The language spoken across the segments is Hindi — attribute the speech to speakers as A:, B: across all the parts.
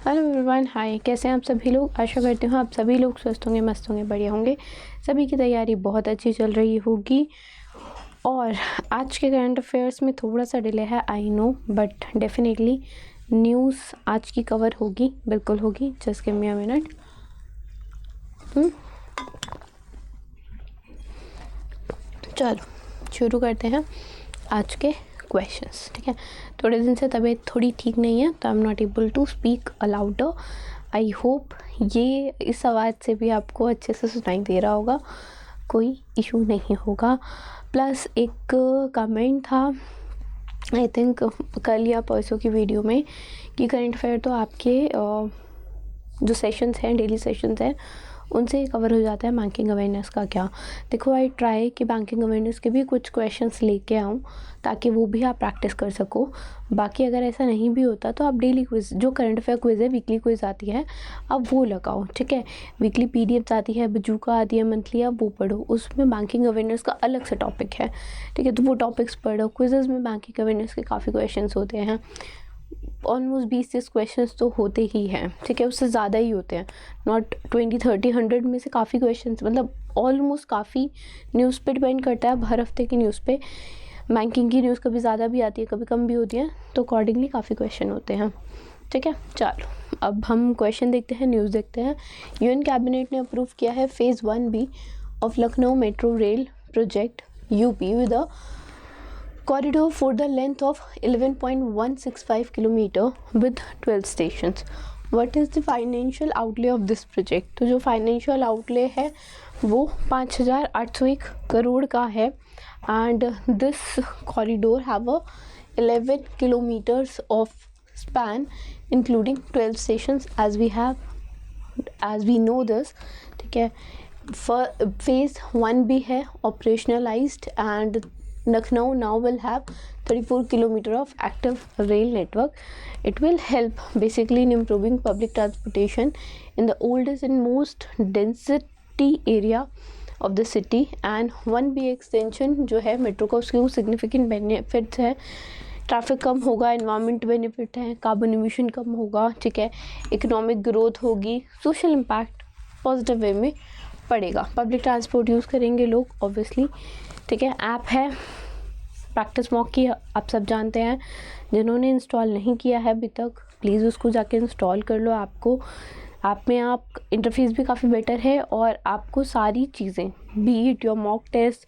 A: हेलो एवरीवन, हाय। कैसे हैं आप सभी लोग? आशा करती हूँ आप सभी लोग स्वस्थ होंगे, मस्त होंगे, बढ़िया होंगे। सभी की तैयारी बहुत अच्छी चल रही होगी। और आज के करंट अफेयर्स में थोड़ा सा डिले है, I know, but definitely news आज की कवर होगी, बिल्कुल होगी। Just give me a minute. चलो शुरू करते हैं आज के क्वेश्चंस। ठीक है, थोड़े दिन से तबीयत थोड़ी ठीक नहीं है, तो I am not able to speak louder. I hope ये इस आवाज़ से भी आपको अच्छे से सुनाई दे रहा होगा, कोई इशू नहीं होगा। प्लस एक कमेंट था आई थिंक कल या परसों की वीडियो में कि करंट अफेयर तो आपके जो सेशंस हैं, डेली सेशंस हैं, उनसे कवर हो जाता है, बैंकिंग अवेयरनेस का क्या। देखो, आई ट्राई कि बैंकिंग अवेयरनेस के भी कुछ क्वेश्चंस लेके आऊँ ताकि वो भी आप प्रैक्टिस कर सको। बाकी अगर ऐसा नहीं भी होता तो आप डेली क्विज, जो करंट अफेयर क्विज है, वीकली क्विज आती है, अब वो लगाओ। ठीक है, वीकली पीडीएफ आती है, बजूका आती है मंथली, आप वो पढ़ो, उसमें बैंकिंग अवेयरनेस का अलग से टॉपिक है। ठीक है, तो वो टॉपिक्स पढ़ो। क्विजेज में बैंकिंग अवेयरनेस के काफ़ी क्वेश्चन होते हैं, ऑलमोस्ट 20-30 क्वेश्चंस तो होते ही हैं। ठीक है, उससे ज़्यादा ही होते हैं, नॉट 20-30 100 में से काफ़ी क्वेश्चंस, मतलब ऑलमोस्ट काफ़ी। न्यूज़ पे डिपेंड करता है, अब हर हफ्ते की न्यूज़ पे बैंकिंग की न्यूज़ कभी ज़्यादा भी आती है, कभी कम भी होती है, तो अकॉर्डिंगली काफ़ी क्वेश्चन होते हैं। ठीक है, चलो अब हम क्वेश्चन देखते हैं, न्यूज़ देखते हैं। यूएन कैबिनेट ने अप्रूव किया है phase 1B of Lucknow metro rail project UP with a corridor for the length of 11.165 km with 12 stations. What is the financial outlay of this project? तो जो फाइनेंशियल आउटले है वो 5,801 करोड़ का है, and this corridor have a 11 kilometres of span including 12 stations as we know this. ठीक है, फेज 1B है operationalised, and Lucknow now will have 34 km of active rail network. It will help basically in improving public transportation in the oldest and most density area of the city. And 1B extension जो है मेट्रो का, उसके significant benefits है। ट्रैफिक कम होगा, एनवायरमेंट बेनिफिट है, कार्बन इमिशन कम होगा। ठीक है, इकोनॉमिक ग्रोथ होगी, सोशल इम्पैक्ट पॉजिटिव वे में पड़ेगा, पब्लिक ट्रांसपोर्ट यूज़ करेंगे लोग ऑब्वियसली। ठीक है, ऐप है प्रैक्टिस मॉक की, आप सब जानते हैं। जिन्होंने इंस्टॉल नहीं किया है अभी तक, प्लीज़ उसको जाके इंस्टॉल कर लो। आपको ऐप में आप इंटरफेस भी काफ़ी बेटर है, और आपको सारी चीज़ें, be it your mock test,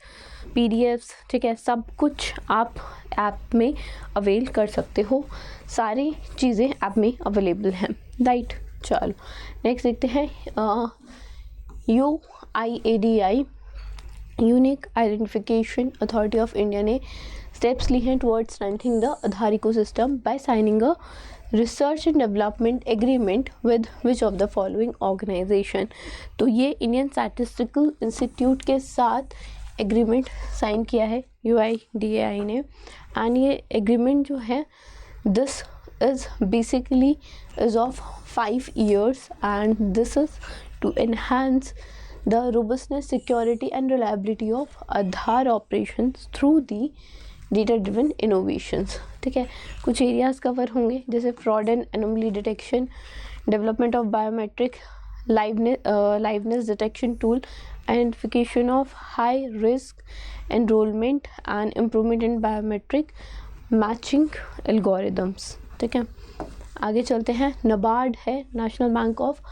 A: PDFs, ठीक है, सब कुछ आप ऐप में अवेल कर सकते हो। सारी चीज़ें ऐप में अवेलेबल हैं, राइट। चलो नेक्स्ट देखते हैं। UIADI unique identification authority of India ने स्टेप्स ली हैं towards strengthening the Aadhaar ecosystem by signing a research and development agreement with which of the following organisation. तो ये इंडियन स्टैटिस्टिकल इंस्टीट्यूट के साथ एग्रीमेंट साइन किया है UIDAI ने, एंड ये एग्रीमेंट जो है this is basically is of 5 years, and this is to enhance the robustness, security and reliability of Aadhaar operations through the data driven innovations. ठीक है, कुछ एरियाज कवर होंगे जैसे fraud and anomaly detection, development of biometric liveness detection tool, identification of high risk enrolment and improvement in biometric matching algorithms. ठीक है, आगे चलते हैं। नबार्ड है, national bank of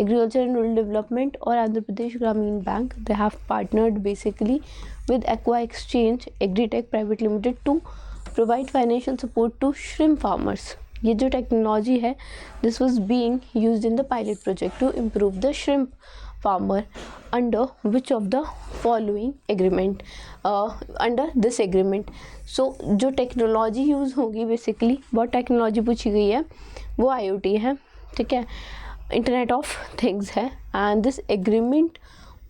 A: agriculture and rural development, और Andhra Pradesh Gramin bank, they have partnered basically with aqua exchange agritech private limited to provide financial support to shrimp farmers. ये जो टेक्नोलॉजी है, this was being used in the pilot project to improve the shrimp farmer under which of the following agreement, under this agreement. So जो टेक्नोलॉजी यूज़ होगी, बेसिकली बहुत टेक्नोलॉजी पूछी गई है, वो IoT है। ठीक है, इंटरनेट ऑफ थिंग्स है, and this agreement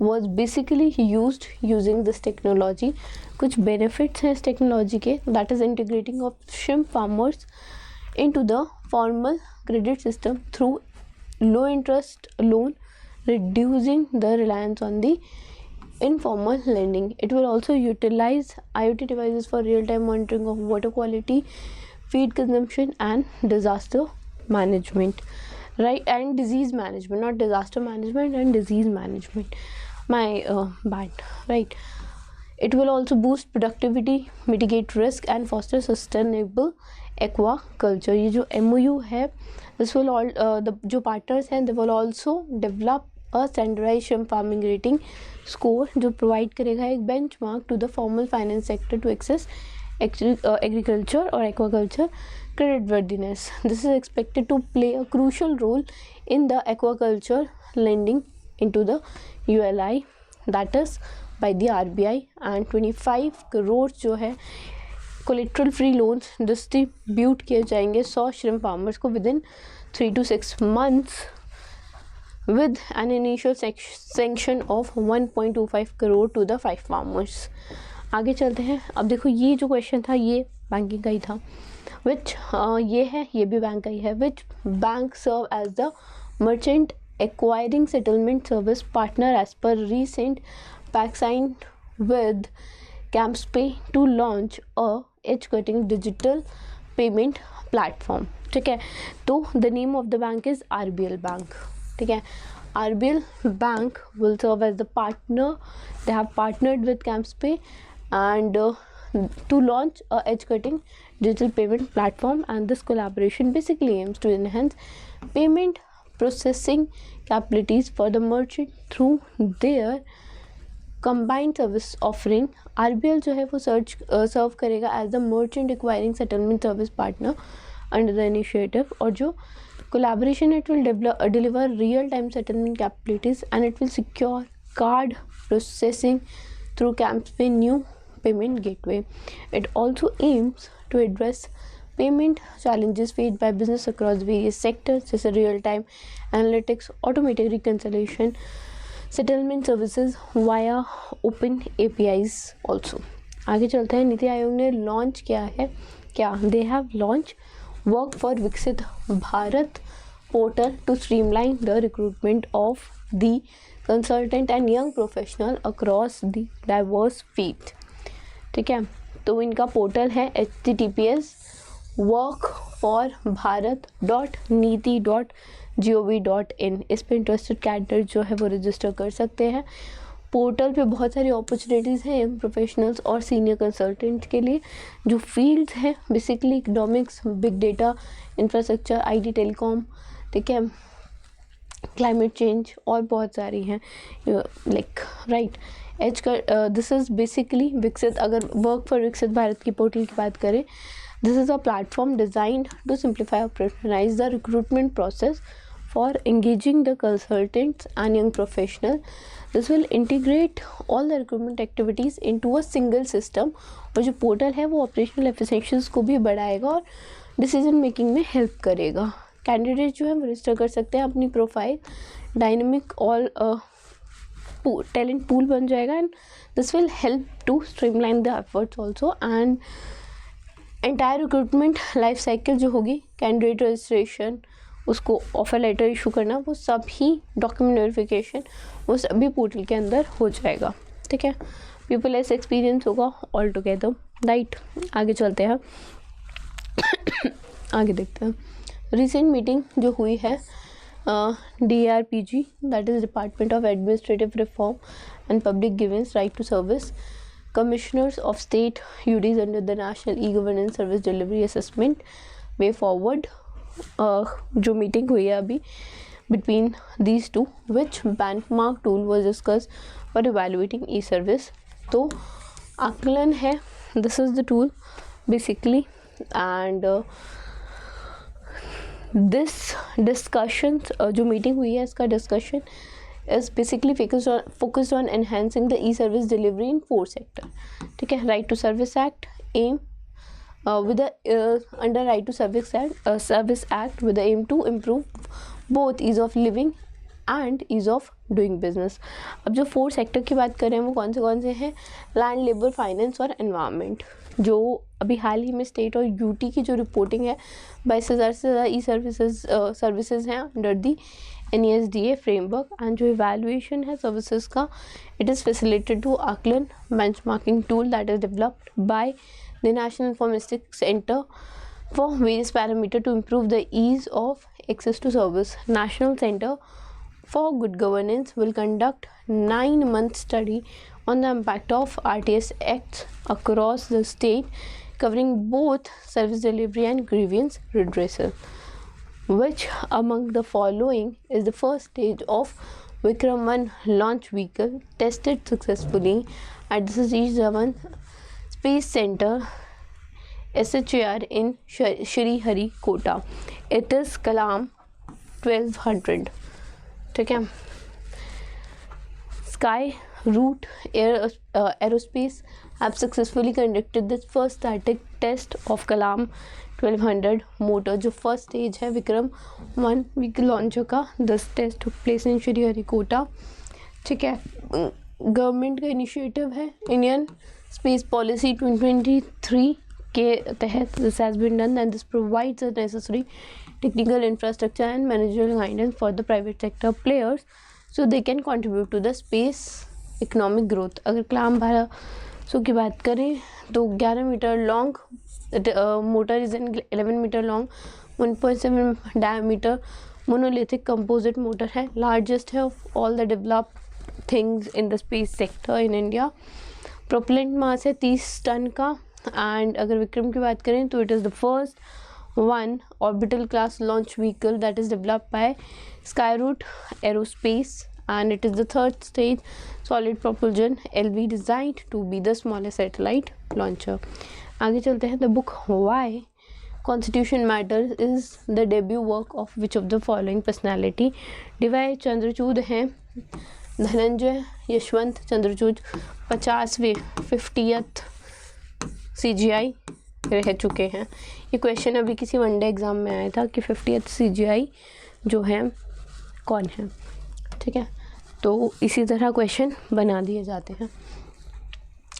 A: was basically used using this technology. कुछ बेनिफिट्स हैं इस टेक्नोलॉजी के, that is integrating of shrimp farmers into the formal credit system through low interest loan, reducing the reliance on the informal lending. It will also utilize IoT devices for real-time monitoring of water quality, feed consumption and disaster management. right? And disease management, not disaster management, and disease management, my bad, right? It will also boost productivity, mitigate risk and foster sustainable aquaculture. ये जो MOU है, this will all the जो partners हैं, they will also develop a standardized shrimp farming rating score जो provide करेगा एक benchmark to the formal finance sector to access agriculture or aquaculture creditworthiness. This is expected to play a crucial role in the aquaculture lending into the ULI, that is by the RBI, and 25 crore जो है कोलेट्रल फ्री लोन्स डिस्ट्रीब्यूट किए जाएंगे 100 श्रिम्प फार्मर्स को with in 3 to 6 months with an initial sanction of 1.25 crore to the 5 farmers. आगे चलते हैं. अब देखो ये जो क्वेश्चन था ये बैंकिंग का ही था, विच ये है, ये भी बैंक का ही है. Which bank serve as the merchant acquiring settlement service partner as per recent pact signed with CAMSPay to launch a edge-cutting digital payment platform. ठीक है, तो the name of the bank is RBL Bank. ठीक है, RBL Bank will serve as the partner. They have partnered with CAMSPay and to launch a edge-cutting digital payment platform, and this collaboration basically aims to enhance payment processing capabilities for the merchant through their combined service offering. RBL जो है वो सर्व करेगा as the merchant acquiring settlement service partner under the initiative, और जो collaboration it will deliver real time settlement capabilities and it will secure card processing through CAMSPay new payment gateway. It also aims to address payment challenges faced by business across various sectors जैसे real time analytics, automated reconciliation, settlement services via open APIs also. आगे चलते हैं. नीति आयोग ने लॉन्च किया है क्या? They have launch work for Viksit Bharat portal to streamline the recruitment of the consultant and young professional across the diverse field. ठीक है, तो इनका पोर्टल है https workforbharat.niti.gov.in. इस पर इंटरेस्टेड कैंडिडेट जो है वो रजिस्टर कर सकते हैं. पोर्टल पे बहुत सारी अपॉर्चुनिटीज़ हैं यंग प्रोफेशनल्स और सीनियर कंसल्टेंट के लिए. जो फील्ड्स हैं basically economics, big data, infrastructure, IT, telecom, ठीक है, क्लाइमेट चेंज और बहुत सारी हैं like right. This is basically विकसित, अगर वर्क फॉर विकसित भारत की पोर्टल की बात करें, this is a platform designed to simplify or professionalize the recruitment process for engaging the consultants and young professional. This will integrate all the recruitment activities into a single system. और जो पोर्टल है वो ऑपरेशनल एफिशिएंसीज को भी बढ़ाएगा और डिसीजन मेकिंग में हेल्प करेगा. कैंडिडेट जो है वो रजिस्टर कर सकते हैं अपनी profile, dynamic all talent pool बन जाएगा and this will help to streamline the efforts also. And entire recruitment life cycle जो होगी, कैंडिडेट रजिस्ट्रेशन, उसको ऑफर लेटर इशू करना, वो सभी डॉक्यूमेंट वेरिफिकेशन वो सभी पोर्टल के अंदर हो जाएगा. ठीक है, पीपललेस एक्सपीरियंस होगा ऑल टुगेदर राइट. आगे चलते हैं, आगे देखते हैं. रिसेंट मीटिंग जो हुई है DRPG, that is department of administrative reform and public grievances right to service, Commissioners of State UDs under the National E-Governance Service Delivery Assessment Way Forward. जो मीटिंग हुई है अभी between these two, which benchmark tool was discussed for evaluating e-service. तो आकलन है, this is the tool basically, and this discussion जो मीटिंग हुई है इसका discussion is basically focused on enhancing the e-service delivery in 4 sectors. ठीक है, Right to Service Act aim with the under Right to Service Act with the aim to improve both ease of living and ease of doing business. अब जो 4 सेक्टर की बात कर रहे हैं वो कौन से हैं? लैंड, लेबर, फाइनेंस और एनवायरनमेंट. जो अभी हाल ही में स्टेट और यूटी की जो रिपोर्टिंग है 22,000 से ज़्यादा ई सर्विसेज हैं under the NESDA framework. And जो इवैल्यूएशन है सर्विसेज का, इट इज़ फैसिलिटेटेड टू आकलन benchmarking tool that is developed by the national informatics centre for various parameters to improve the ease of access to service, National Center for Good Governance will conduct 9-month study on the impact of RTS acts across the state, covering both service delivery and grievance redressal. Which among the following is the first stage of Vikram 1 launch vehicle tested successfully at the Satish Dhawan Space Center SHAR in Shri Hari Kota? It is Kalam 1200. ठीक है. Sky Root Aerospace have successfully conducted the first static test of Kalam 1200 motor, जो फर्स्ट स्टेज है विक्रम 1 व्हीकल लॉन्चर का. This test took place in Sriharikota. ठीक है. गवर्नमेंट का इनिशिएटिव है इंडियन स्पेस पॉलिसी 2023 के तहत this has been done and this provides the necessary technical infrastructure and managerial guidance for the private sector players so they can contribute to the space economic growth. अगर कलाम 1200 की बात करें तो 11 meter long motor is an 11 meter long 1.7 diameter monolithic composite motor है. लार्जेस्ट है of all the developed things in the space sector in India. Propellant mass है 30 टन का. एंड अगर विक्रम की बात करें तो it is the first one orbital class launch vehicle that is developed by Skyroot Aerospace, and it is the third stage solid propulsion LV designed to be the smallest satellite launcher. आगे चलते हैं. The book Why Constitution Matters is the debut work of which of the following personality? D.Y. Chandrachud हैं. धनंजय यशवंत चंद्रचूड 50वें 50th CGI रह चुके हैं. ये क्वेश्चन अभी किसी वनडे एग्ज़ाम में आया था कि 50th CGI जो है कौन है. ठीक है. तो इसी तरह क्वेश्चन बना दिए जाते हैं.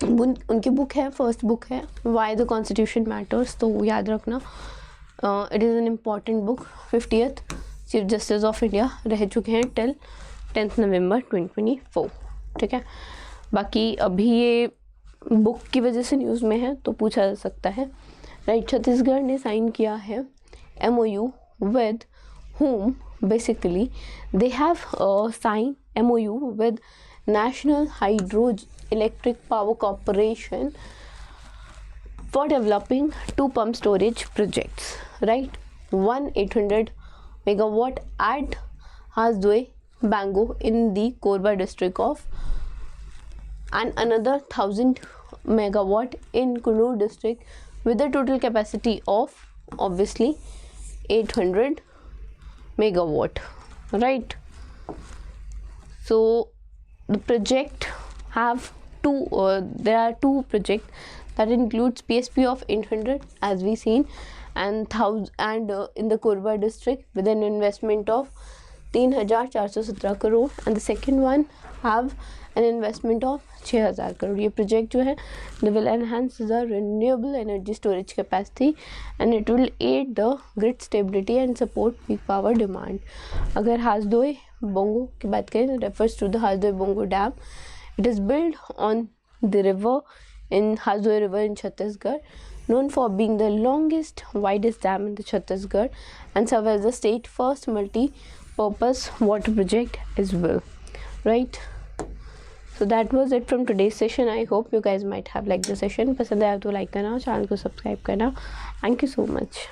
A: उनकी बुक है, फर्स्ट बुक है वाई द कॉन्स्टिट्यूशन मैटर्स. तो याद रखना it is an important book. 50th chief justice of India रह चुके हैं टिल 10th November 2024. ठीक है. बाकी अभी ये बुक की वजह से न्यूज़ में है तो पूछा जा सकता है. राइट. छत्तीसगढ़ ने साइन किया है MOU with whom basically they have signed MOU with National Hydroelectric Power Corporation for developing 2 pump storage projects, right? One 800 megawatt at Hasdue Bango in the Korba district of, and another 1000 megawatt in Kunur district with a total capacity of obviously 800 megawatt, right? So the project have there are 2 projects that includes PSP of 800 as we seen and in the Korba district with an investment of 3,417 crore, and the second one have an investment of 6,000 crore. ये प्रोजेक्ट जो है they will enhance the renewable energy storage capacity and it will aid the grid stability and support peak power demand. अगर हासदोई बोंगो की बात करें तो refers to the Hasdeo Bango dam. It is built on the river in Hasdoi river in Chhattisgarh, known for being the longest widest dam in the Chhattisgarh and serve as the state first multi-purpose water project as well, right? So that was it from today's session. I hope you guys might have liked the session. पसंद आया तो लाइक करना, चैनल को सब्सक्राइब करना. Thank you so much.